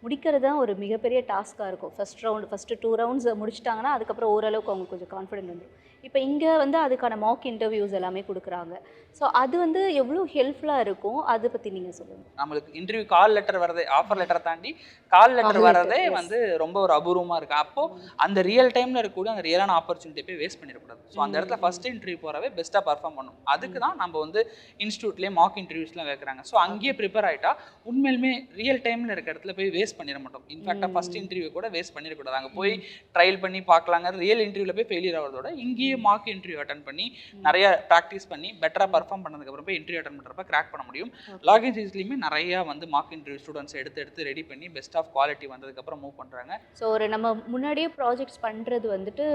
முடிக்கிறது தான் ஒரு மிகப்பெரிய டாஸ்க்காக இருக்கும். ஃபஸ்ட்டு 2 rounds முடிச்சிட்டாங்கன்னா அதுக்கப்புறம் ஓரளவுக்கு அவங்களுக்கு கொஞ்சம் கான்ஃபிடென்ட் வந்துடும். இப்போ இங்கே வந்து அதுக்கான மாக் இன்டர்வியூஸ் எல்லாமே கொடுக்குறாங்க. ஸோ அது வந்து எவ்வளோ ஹெல்ப்ஃபுல்லாக இருக்கும், அதை பற்றி நீங்கள் சொல்லுங்கள். நம்மளுக்கு இன்டர்வியூ கால் லெட்டர் வரதே, ஆஃபர் லெட்டரை தாண்டி கால் லெட்டர் வரதே வந்து ரொம்ப ஒரு அபூர்வமாக இருக்குது. அப்போது அந்த ரியல் டைமில் இருக்கக்கூடிய அந்த ரியலான ஆப்பர்ச்சுனிட்டி போய் வேஸ்ட் பண்ணிடக்கூடாது. ஸோ அந்த இடத்துல ஃபஸ்ட் இன்டர்வியூ போகிறவே பெஸ்ட்டாக பர்ஃபார்ம் பண்ணணும். அதுக்கு தான் நம்ம வந்து இன்ஸ்டியூட்லேயே மாக் இன்டர்வியூஸ்லாம் வைக்கிறாங்க. ஸோ அங்கேயே ப்ரிப்பேர் ஆகிட்டா உண்மையிலுமே ரியல் டைமில் இருக்க இடத்துல போய் வேஸ்ட் பண்ணிட மாட்டோம். இன்ஃபேக்டாக ஃபஸ்ட் இன்டர்வியூ கூட வேஸ்ட் பண்ணிடக்கூடாது. அங்கே போய் ட்ரையல் பண்ணி பார்க்கலாங்க. ரியல் இன்டர்வியூவில் போய் ஃபெயிலியர் ஆகிறதோட இங்கேயே மாக் இன்டர்வியூ அட்டன் பண்ணி நிறைய ப்ராக்டிஸ் பண்ணி பெட்டராக பர்ஃபார்ம் பண்ணதுக்கப்புறம் போய் இன்டர்வியூ அட்டன் பண்ணுறப்ப கிராக் பண்ண முடியும். லாகின் சீஸ்லையுமே நிறையா வந்து மார்க் இன்டர்வியூ ஸ்டூடெண்ட்ஸ் எடுத்து ரெடி பண்ணி பெஸ்ட் ஆஃப் குவாலிட்டி வந்ததுக்கப்புறம் மூவ் பண்ணுறாங்க. ஸோ ஒரு நம்ம முன்னாடியே ப்ராஜெக்ட்ஸ் பண்ணுறது வந்துட்டு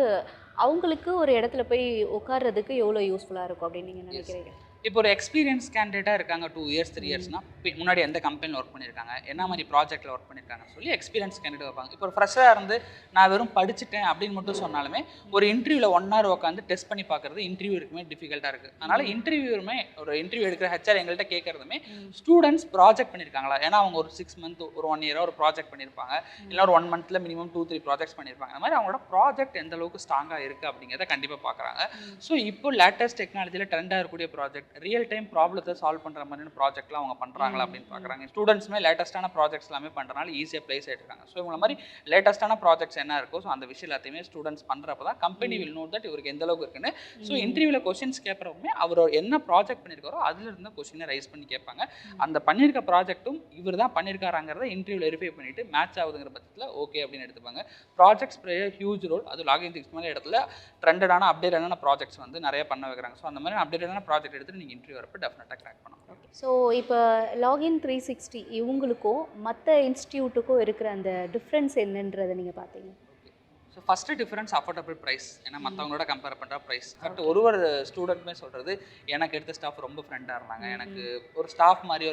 அவங்களுக்கு ஒரு இடத்துல போய் உட்கார்றதுக்கு எவ்வளோ யூஸ்ஃபுல்லாக இருக்கும் அப்படின்னு நீங்கள் நினைக்கிறீங்க? இப்போ ஒரு எக்ஸ்பீரியன்ஸ் கேண்டிடேட்டாக இருக்காங்க 2 இயர்ஸ் 3 இயர்ஸ்னா முன்னாடி எந்த கம்பெனியில் ஒர்க் பண்ணியிருக்காங்க, என்ன மாதிரி ப்ராஜெக்ட்டில் ஒர்க் பண்ணியிருக்காங்க சொல்லி எக்ஸ்பீரியன்ஸ் கேண்டிடேட் வைப்பாங்க. இப்போ ஒரு ஃப்ரெஷ்ஷாக இருந்து நான் வெறும் படிச்சுட்டேன் அப்படின்னு மட்டும் சொன்னாலுமே ஒரு இன்டர்வியூவில் 1 hour உட்காந்து டெஸ்ட் பண்ணி பார்க்குறது இன்டர்வியூ இருக்குமே டிஃபிகல்ட்டாக இருக்குது. அதனால் இன்டர்வியூமே ஒரு இன்டர்வியூ எடுக்கிற ஹெச்ஆர் எங்கள்கிட்ட கேட்குறதுமே ஸ்டூடெண்ட்ஸ் ப்ராஜெக்ட் பண்ணியிருக்காங்களா, ஏன்னா அவங்க ஒரு 6 month ஒரு 1 year ஒரு ப்ராஜெக்ட் பண்ணியிருப்பாங்க, இல்லை ஒரு 1 monthல மினிமம் 2-3 ப்ராஜெக்ட்ஸ் பண்ணியிருப்பாங்க. அந்த மாதிரி அவங்களோட ப்ராஜெக்ட் எந்த அளவுக்கு ஸ்ட்ராங்காக இருக்குது அப்படிங்கிறத கண்டிப்பாக பார்க்குறாங்க. ஸோ இப்போ லேட்டஸ்ட் டெக்னாலஜியில் ட்ரெண்டாக இருக்கக்கூடிய ப்ராஜெக்ட் ரியல் டைம் ப்ராப்ளத்தை சால்வ் பண்ணுற மாதிரியான ப்ராஜெக்ட்லாம் அவங்க பண்ணுறாங்களா அப்படின்னு பார்க்குறாங்க. ஸ்டூடெண்ட்ஸுமே லேட்டஸ்ட்டான ப்ராஜெக்ட்ஸ் எல்லாமே பண்ணுறனால ஈஸியாக ப்ளேஸ் ஆகிட்டுருக்காங்க. ஸோ இவங்க மாதிரி லேட்டஸ்ட்டான ப்ராஜெக்ட்ஸ் என்ன இருக்கோ ஸோ அந்த விஷயம் எல்லாத்தையுமே ஸ்டூடெண்ட்ஸ் பண்ணுறப்ப தான் கம்பெனி வில் நோ தட் இவருக்கு எந்த அளவுக்கு இருக்குன்னு. ஸோ இன்டர்வியூவில் கொஸ்டின்ஸ் கேட்குறப்பமே அவர் என்ன ப்ராஜெக்ட் பண்ணியிருக்காரோ அதில் இருந்த கொஸ்டினை ரைஸ் பண்ணி கேட்பாங்க. அந்த பண்ணியிருக்க ப்ராஜெக்ட்டும் இவர் தான் பண்ணியிருக்காராங்கிறத இன்டர்வியூவில் வெரிஃபை பண்ணிவிட்டு மேட்ச் ஆகுதுங்கிற பட்சத்தில் ஓகே அப்படின்னு எடுத்துப்பாங்க. Projects play huge role. அது லாகின் 6 மாதிரி இடத்துல ட்ரெண்டடான அப்டேட்டான ப்ராஜெக்ட்ஸ் வந்து நிறைய பண்ண வைக்கிறாங்க. ஸோ அந்த மாதிரி அப்டேட்டான ப்ராஜெக்ட் எடுத்து நீங்கள் இன்டர்வியூ வரப்போ டெஃபினட்டாக கிராக் பண்ணலாம். ஸோ இப்போ லாகின் 360 இவங்களுக்கும் மற்ற இன்ஸ்டியூட்டுக்கும் இருக்கிற அந்த டிஃப்ரென்ஸ் என்னன்றதை நீங்கள் பார்த்தீங்க? So first difference affordable price. ஏன்னா மற்றவங்களோட கம்பேர் பண்ணுற ப்ரைஸ் கரெக்ட். ஒரு ஸ்டூடெண்ட்டுமே சொல்கிறது எனக்கு எடுத்த ஸ்டாஃப் ரொம்ப ஃப்ரெண்டாக இருந்தாங்க, எனக்கு ஒரு ஸ்டாஃப் மாதிரி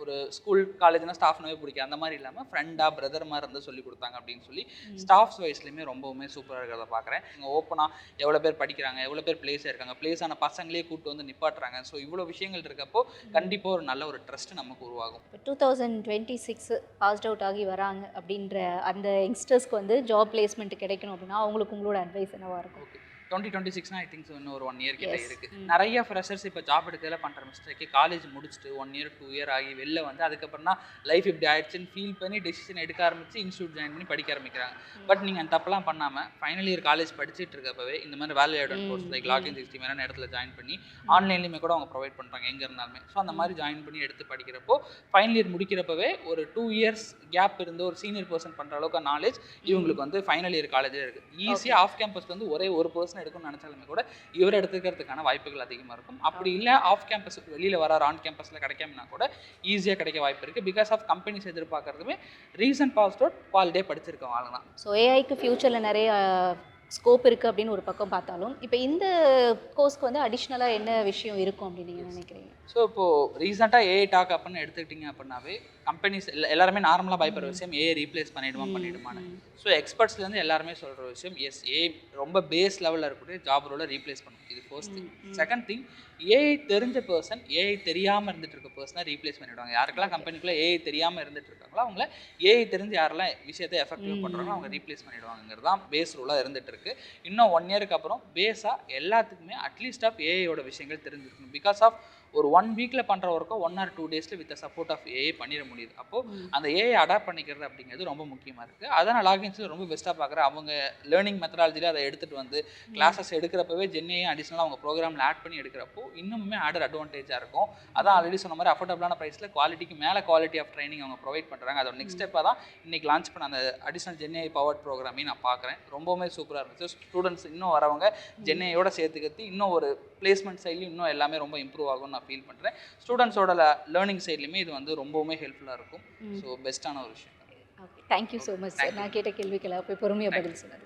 ஒரு ஸ்கூல் காலேஜ்னா ஸ்டாஃப்னவே பிடிக்கும், அந்த மாதிரி இல்லாமல் ஃப்ரெண்டாக பிரதர் மாதிரி இருந்து சொல்லி கொடுத்தாங்க அப்படின்னு சொல்லி ஸ்டாஃப்ஸ் வைஸ்லையுமே ரொம்பவுமே சூப்பராக இருக்கிறத பார்க்குறேன். இங்கே ஓப்பனாக எவ்வளோ பேர் படிக்கிறாங்க, எவ்வளோ பேர் பிளேஸ் இருக்காங்க, பிளேஸ் ஆன பசங்களே கூப்பிட்டு வந்து நிப்பாட்டுறாங்க. ஸோ இவ்வளோ விஷயங்கள் இருக்கப்போ கண்டிப்பாக ஒரு நல்ல ஒரு ட்ரஸ்ட் நமக்கு உருவாகும். 2026 பாஸ்ட் அவுட் ஆகி வராங்க அப்படின்ற அந்த யங்ஸ்டர்ஸ்க்கு வந்து ஜாப் பிளேஸ்மெண்ட் கிடைக்கணும் அப்படின்னா அவங்களுக்கு உங்களோட அட்வைஸ் என்னவா இருக்கும்? 2026 ஐ திங்க் இன்னும் ஒரு 1 year கிட்ட இருக்குது. நிறைய ஃப்ரெஷர்ஸ் இப்போ ஜாப் எடுக்கிறதுல பண்ணுற மிஸ்டேக்கு காலேஜ் முடிச்சுட்டு 1 year 2 year ஆகி வெளில வந்து அதுக்கப்புறம் தான் லைஃப் இப்படி ஆயிடுச்சுன்னு ஃபீல் பண்ணி டெசிஷன் எடுக்க ஆரம்பிச்சு இன்ஸ்டியூட் ஜாயின் பண்ணி படிக்க ஆரம்பிக்கிறாங்க. பட் நீங்கள் அந்த தப்பெல்லாம் பண்ணாமல் ஃபைனல் இயர் காலேஜ் படிச்சுட்டு இருக்கப்பவே இந்த மாதிரி value added course like login 60 மாதிரியான இடத்துல ஜாயின் பண்ணி ஆன்லைன்லேயுமே கூட அவங்க ப்ரொவைட் பண்ணுறாங்க எங்கே இருந்தாலுமே. ஸோ அந்த மாதிரி ஜாயின் பண்ணி எடுத்து படிக்கிறப்போ ஃபைனல் இயர் முடிக்கிறப்பவே ஒரு 2 years கேப் இருந்து ஒரு சீனியர் பர்சன் பண்ணுற அளவுக்கு நாலேஜ் இவங்களுக்கு வந்து ஃபைனல் இயர் காலேஜே இருக்குது. ஈஸியாக ஆஃப் கேம்பஸ் வந்து ஒரே ஒரு பர்சன் எடுக்கணும்னு நினச்சாலுமே கூட இவர் எடுத்துக்கிறதுக்கான வாய்ப்புகள் அதிகமாக இருக்கும். அப்படி இல்லை ஆஃப் கேம்பஸ் வெளியில் வரார் ஆன் கேம்பஸில் கிடைக்காமனா கூட ஈஸியாக கிடைக்க வாய்ப்பு இருக்குது. பிகாஸ் ஆஃப் கம்பெனிஸ் எதிர்பார்க்குறதுமே ரீசன்ட் பாஸ்ட் அவுட் குவாலிட்டியாக படிச்சிருக்கவங்க தான். ஸோ ஏஐக்கு ஃப்யூச்சரில் நிறைய ஸ்கோப் இருக்குது அப்படின்னு ஒரு பக்கம் பார்த்தாலும் இப்போ இந்த கோர்ஸ்க்கு வந்து அடிஷ்னலாக என்ன விஷயம் இருக்கும் அப்படின்னு நீங்கள் நினைக்கிறீங்க? ஸோ இப்போது ரீசெண்டாக ஏஐ டாக் அப்படின்னு எடுத்துக்கிட்டிங்க அப்படின்னாவே கம்பெனிஸ் எல்லாருமே நார்மலாக பயப்படுற விஷயம் ஏஐ ரீப்ளேஸ் பண்ணிடுமான்னு. ஸோ எக்ஸ்பர்ட்ஸ்லேருந்து எல்லாருமே சொல்கிற விஷயம் எஸ் ஏஐ ரொம்ப பேஸ் லெவலில் இருக்கக்கூடிய ஜாப் ரோலை ரீப்ளேஸ் பண்ணும். இது first thing. Second thing AI தெரிஞ்ச பர்சன் ஏஐ தெரியாமல் இருந்துட்டு இருக்க பர்சனை ரீப்ளேஸ் பண்ணிவிடுவாங்க. யாருக்கெல்லாம் கம்பெனிக்குள்ளே ஏஐ தெரியாமல் இருந்துட்டு இருக்காங்களோ அவங்கள ஏஐ தெரிஞ்சு யாரெல்லாம் விஷயத்தை எஃபெக்டிவ் பண்ணுறாங்களோ அவங்க ரீப்ளேஸ் பண்ணிவிடுவாங்கிறது தான் பேஸ் ரூலாக இருந்துட்டு இருக்கு. இன்னும் 1 yearக்கு அப்புறம் பேஸாக எல்லாத்துக்குமே அட்லீஸ்ட் ஆஃப் ஏஐயோட விஷயங்கள் தெரிஞ்சிருக்கணும். பிகாஸ் ஆஃப் ஒரு 1 weekல பண்ணுற ஒர்க்கோ 1 or 2 daysல வித் சப்போர்ட் ஆஃப் ஏஐ பண்ணிட முடியுது. அப்போது அந்த ஏஐ அடாப்ட் பண்ணிக்கிறது அப்படிங்கிறது ரொம்ப முக்கியமாக இருக்குது. அதை நான் லாகின்ஸில் ரொம்ப பெஸ்ட்டாக பார்க்குறேன். அவங்க லேர்னிங் மெத்தடாலஜியில் அதை எடுத்துகிட்டு வந்து கிளாஸஸ் எடுக்கிறப்பவே ஜென்னையும் அடிஷ்னலாக அவங்க ப்ரோக்ராமில் ஆட் பண்ணி எடுக்கிறப்போ இன்னுமே ஆடர் அட்வான்டேஜாக இருக்கும். அதான் ஆல்ரெடி சொன்ன மாதிரி அஃபோர்டபுளான ப்ரைஸில் குவாலிட்டிக்கு மேலே குவாலிட்டி ஆஃப் ட்ரைனிங் அவங்க ப்ரொவைட் பண்ணுறாங்க. அதோட நெக்ஸ்ட் ஸ்டெப்பாக தான் இன்றைக்கி லான்ச் பண்ண அந்த அடிஷ்னல் ஜென்ஐ பவர்ட் ப்ரோக்ராமையும் நான் பார்க்குறேன். ரொம்பவுமே சூப்பராக இருந்துச்சு. ஸ்டூடெண்ட்ஸ் இன்னும் வரவங்க ஜென்ஐயோட சேர்த்துக்கத்தி இன்னும் ஒரு பிளேஸ்மெண்ட் சைட்லையும் இன்னும் எல்லாமே ரொம்ப இம்ப்ரூவ் ஆகும்னு நான் ஃபீல் பண்ணுறேன். ஸ்டூடெண்ட்ஸோட லேர்னிங் சைட்லையுமே இது வந்து ரொம்பவுமே ஹெல்ப்ஃபுல்லாக இருக்கும். ஸோ பெஸ்ட்டான ஒரு விஷயம். Okay, thank you so much sir. நான் கேட்ட கேள்விக்கெல்லாம் போய் பொறுமையாக பதில் சொன்னது.